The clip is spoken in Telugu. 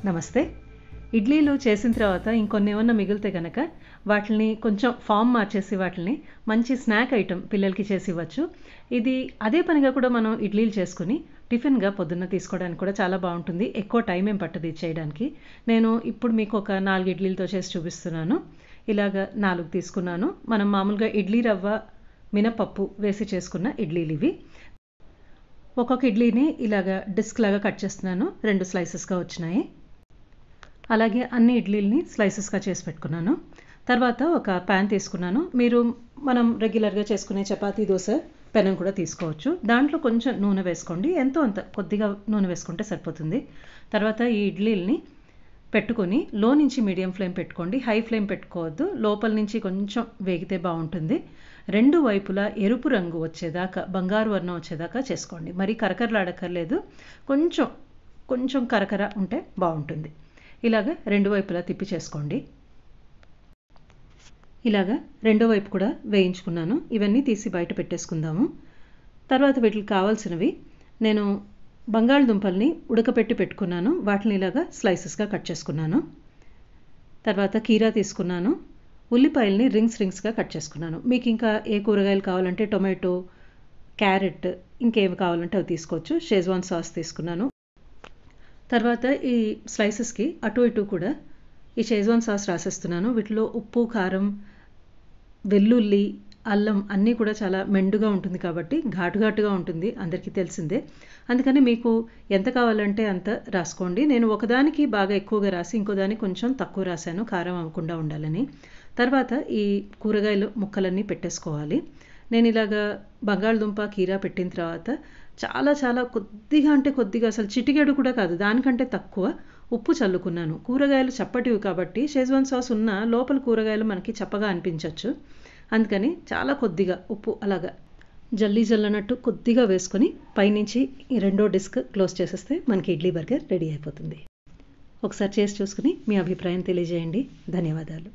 నమస్తే. ఇడ్లీలు చేసిన తర్వాత ఇంకొన్ని ఏమన్నా మిగిలితే గనక వాటిని కొంచెం ఫార్మ్ మార్చేసి వాటిని మంచి స్నాక్ ఐటెమ్ పిల్లలకి చేసి ఇవ్వచ్చు. ఇది అదే పనిగా కూడా మనం ఇడ్లీలు చేసుకొని టిఫిన్‌గా పొద్దున్న తీసుకోవడానికి కూడా చాలా బావుంటుంది. ఎక్కువ టైం ఏం పట్టదు ఇది చేయడానికి. నేను ఇప్పుడు మీకు ఒక 4 ఇడ్లీలతో చేసి చూపిస్తున్నాను. ఇలాగ 4 తీసుకున్నాను. మనం మామూలుగా ఇడ్లీ రవ్వ, మినపప్పు వేసి చేసుకున్న ఇడ్లీలివి. ఒక్కొక్క ఇడ్లీని ఇలాగ డిస్క్ లాగా కట్ చేస్తున్నాను. 2 స్లైసెస్‌గా వచ్చినాయి. అలాగే అన్ని ఇడ్లీలని స్లైసెస్‌గా చేసి పెట్టుకున్నాను. తర్వాత ఒక పాన్ తీసుకున్నాను. మీరు మనం రెగ్యులర్‌గా చేసుకునే చపాతీ, దోస పెనం కూడా తీసుకోవచ్చు. దాంట్లో కొంచెం నూనె వేసుకోండి. ఎంతో అంత కొద్దిగా నూనె వేసుకుంటే సరిపోతుంది. తర్వాత ఈ ఇడ్లీలని పెట్టుకొని లో నుంచి మీడియం ఫ్లేమ్ పెట్టుకోండి. హై ఫ్లేమ్ పెట్టుకోవద్దు. లోపల నుంచి కొంచెం వేగితే బావుంటుంది. 2 వైపులా ఎరుపు రంగు వచ్చేదాకా, బంగారు వర్ణం వచ్చేదాకా చేసుకోండి. మరి కరకరలాడక్కర్లేదు. కొంచెం కరకర ఉంటే బావుంటుంది. ఇలాగ 2 వైపులా తిప్పి చేసుకోండి. ఇలాగ రెండో వైపు కూడా వేయించుకున్నాను. ఇవన్నీ తీసి బయట పెట్టేసుకుందాము. తర్వాత వీటికి కావాల్సినవి నేను బంగాళదుంపల్ని ఉడకపెట్టి పెట్టుకున్నాను. వాటిని ఇలాగ స్లైసెస్‌గా కట్ చేసుకున్నాను. తర్వాత కీరా తీసుకున్నాను. ఉల్లిపాయల్ని రింగ్స్‌గా కట్ చేసుకున్నాను. మీకు ఇంకా ఏ కూరగాయలు కావాలంటే టొమాటో, క్యారెట్ ఇంకేవి కావాలంటే అవి తీసుకోవచ్చు. షేజ్వాన్ సాస్ తీసుకున్నాను. తర్వాత ఈ స్లైసెస్‌కి అటు ఇటు కూడా ఈ షేజ్వాన్ సాస్ రాసేస్తున్నాను. వీటిలో ఉప్పు, కారం, వెల్లుల్లి, అల్లం అన్నీ కూడా చాలా మెండుగా ఉంటుంది కాబట్టి ఘాటుగా ఉంటుంది. అందరికీ తెలిసిందే. అందుకని మీకు ఎంత కావాలంటే అంత రాసుకోండి. నేను ఒకదానికి బాగా ఎక్కువగా రాసి ఇంకోదానికి కొంచెం తక్కువ రాశాను కారం అవ్వకుండా ఉండాలని. తర్వాత ఈ కూరగాయలు ముక్కలన్నీ పెట్టేసుకోవాలి. నేను ఇలాగా బంగాళదుంప, కీరా పెట్టిన తర్వాత చాలా కొద్దిగా అంటే కొద్దిగా అసలు చిటికెడు కూడా కాదు, దానికంటే తక్కువ ఉప్పు చల్లుకున్నాను. కూరగాయలు చప్పటివి కాబట్టి షేజ్వాన్ సాస్ ఉన్న లోపల కూరగాయలు మనకి చప్పగా అనిపించవచ్చు. అందుకని చాలా కొద్దిగా ఉప్పు అలాగా జల్లనట్టు కొద్దిగా వేసుకొని పైనుంచి ఈ రెండో డిస్క్ క్లోజ్ చేసేస్తే మనకి ఇడ్లీ బర్గర్ రెడీ అయిపోతుంది. ఒకసారి చేసి చూసుకుని మీ అభిప్రాయం తెలియజేయండి. ధన్యవాదాలు.